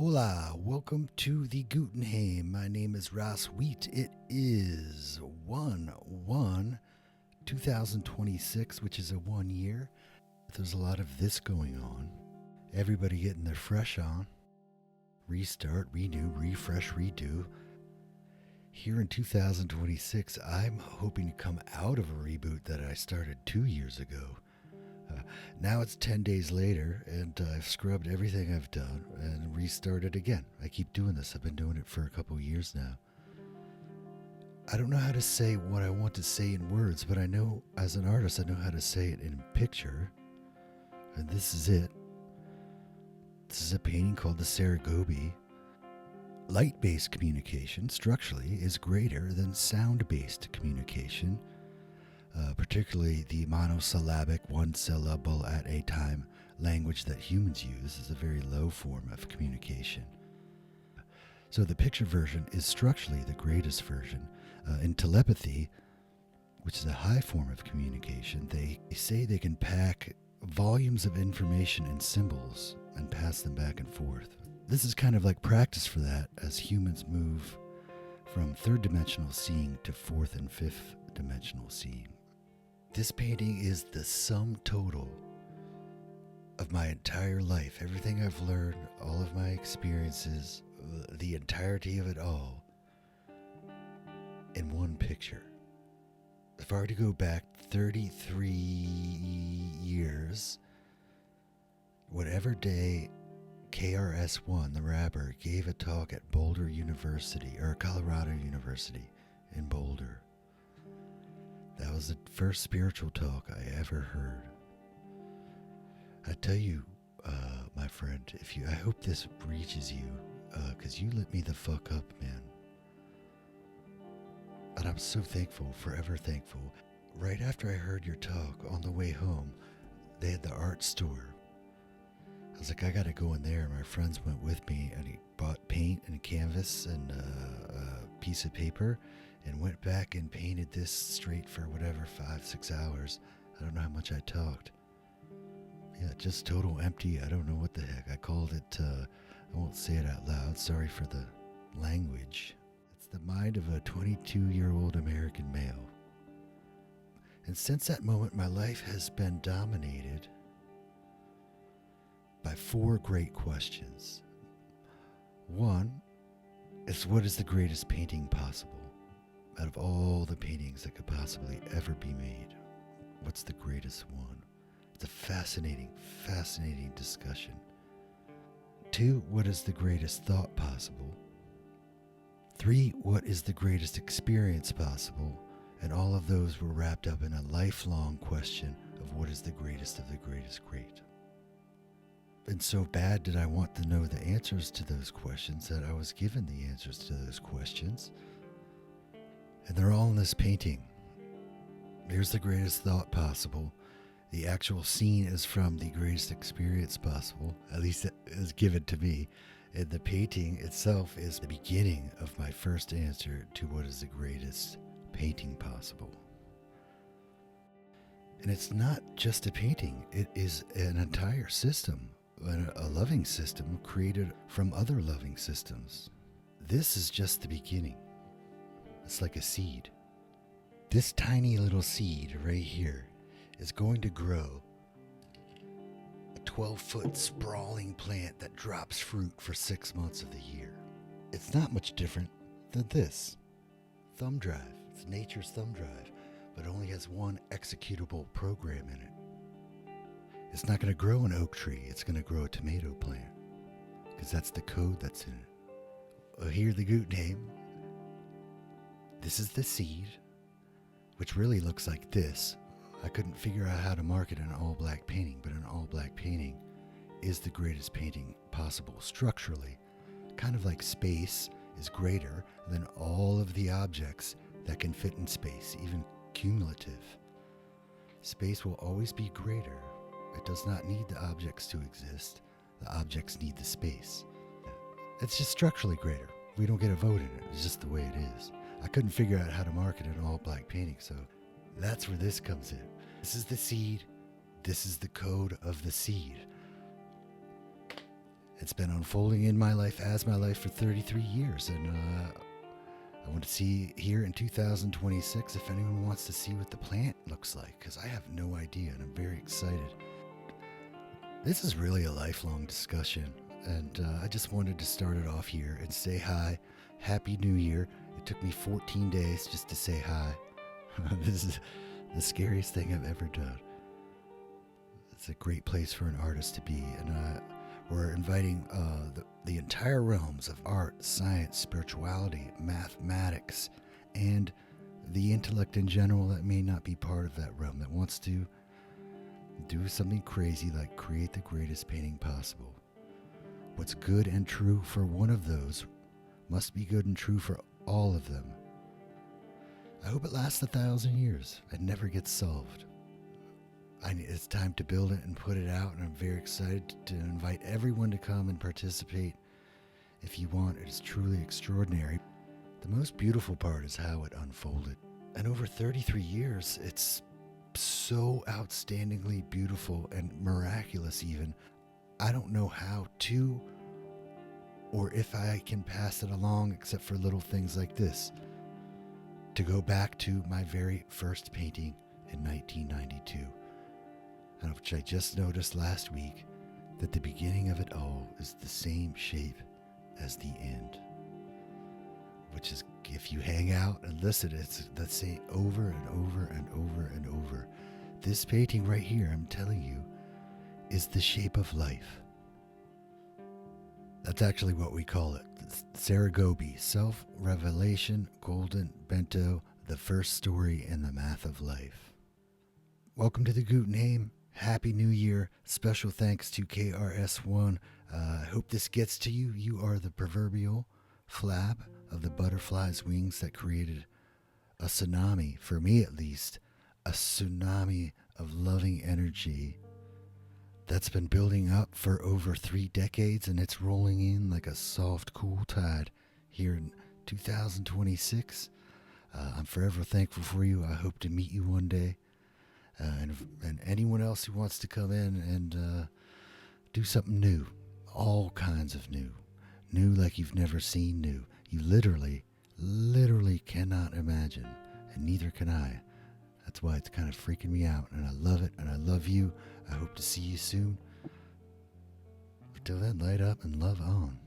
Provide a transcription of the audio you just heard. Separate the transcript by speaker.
Speaker 1: Hola, welcome to the Gutenhame. My name is RAS.wheaht. It is 1/1/2026, which is a 1 year. There's a lot of this going on. Everybody getting their fresh on. Restart, renew, refresh, redo. Here in 2026, I'm hoping to come out of a reboot that I started 2 years ago. Now it's 10 days later, and I've scrubbed everything I've done and restarted again. I keep doing this. I've been doing it for a couple years now. I don't know how to say what I want to say in words, but I know as an artist, I know how to say it in picture. And this is it. This is a painting called the SeRe GoBe. Light-based communication, structurally, is greater than sound-based communication. Particularly the monosyllabic, one syllable at a time language that humans use is a very low form of communication. So the picture version is structurally the greatest version. In telepathy, which is a high form of communication, they say they can pack volumes of information in symbols and pass them back and forth. This is kind of like practice for that as humans move from third dimensional seeing to fourth and fifth dimensional seeing. This painting is the sum total of my entire life, everything I've learned, all of my experiences, the entirety of it all in one picture. If I were to go back 33 years, whatever day KRS-One, the rapper, gave a talk at Boulder University, or Colorado University in Boulder. That was the first spiritual talk I ever heard. I tell you, my friend, I hope this reaches you, because you lit me the fuck up, man. And I'm so thankful, forever thankful. Right after I heard your talk, on the way home, they had the art store. I was like, I gotta go in there. My friends went with me, and he bought paint and canvas and a piece of paper, and went back and painted this straight for whatever, 5-6 hours. I don't know how much I talked. Yeah, just total empty. I don't know what the heck. I called it, I won't say it out loud. Sorry for the language. It's the mind of a 22-year-old American male. And since that moment, my life has been dominated by 4 great questions. One is, what is the greatest painting possible? Out of all the paintings that could possibly ever be made, what's the greatest one? It's a fascinating discussion. 2, what is the greatest thought possible? 3, what is the greatest experience possible? And all of those were wrapped up in a lifelong question of what is the greatest of the greatest great. And so bad did I want to know the answers to those questions that I was given the answers to those questions. And they're all in this painting. Here's the greatest thought possible. The actual scene is from the greatest experience possible. At least it is given to me. And the painting itself is the beginning of my first answer to what is the greatest painting possible. And it's not just a painting. It is an entire system, a loving system created from other loving systems. This is just the beginning. It's like a seed. This tiny little seed right here is going to grow a 12-foot sprawling plant that drops fruit for 6 months of the year. It's not much different than this thumb drive. It's nature's thumb drive, but it only has one executable program in it. It's not going to grow an oak tree. It's going to grow a tomato plant, because that's the code that's in it. Well, here the Gutenhame. This is the seed, which really looks like this. I couldn't figure out how to market an all-black painting, but an all-black painting is the greatest painting possible structurally. Kind of like space is greater than all of the objects that can fit in space, even cumulative. Space will always be greater. It does not need the objects to exist. The objects need the space. It's just structurally greater. We don't get a vote in it. It's just the way it is. I couldn't figure out how to market an all-black painting, so that's where this comes in. This is the seed. This is the code of the seed. It's been unfolding in my life as my life for 33 years, and I want to see here in 2026 if anyone wants to see what the plant looks like, because I have no idea, and I'm very excited. This is really a lifelong discussion, and I just wanted to start it off here and say hi. Happy New Year. It took me 14 days just to say hi. This is the scariest thing I've ever done. It's a great place for an artist to be, and we're inviting the entire realms of art, science, spirituality, mathematics, and the intellect in general that may not be part of that realm, that wants to do something crazy like create the greatest painting possible. What's good and true for one of those must be good and true for all of them. I hope it lasts 1,000 years and never gets solved. It's time to build it and put it out, and I'm very excited to invite everyone to come and participate. If you want, it is truly extraordinary. The most beautiful part is how it unfolded. And over 33 years, it's so outstandingly beautiful and miraculous even. I don't know how to, or if I can pass it along, except for little things like this. To go back to my very first painting in 1992, which I just noticed last week, that the beginning of it all is the same shape as the end. Which is, if you hang out and listen, it's the same over and over and over and over. This painting right here, I'm telling you, is the shape of life. That's actually what we call it. SeRe GoBe, Self-Revelation Golden Bento, the first story in the math of life. Welcome to the Gutenhame. Happy New Year. Special thanks to KRS-One. I hope this gets to you. You are the proverbial flap of the butterfly's wings that created a tsunami, for me at least, a tsunami of loving energy that's been building up for over 3 decades, and it's rolling in like a soft, cool tide here in 2026. I'm forever thankful for you. I hope to meet you one day. And anyone else who wants to come in and do something new, all kinds of new like you've never seen new. You literally cannot imagine, and neither can I. That's why it's kind of freaking me out, and I love it, and I love you. I hope to see you soon. Until then, light up and love on.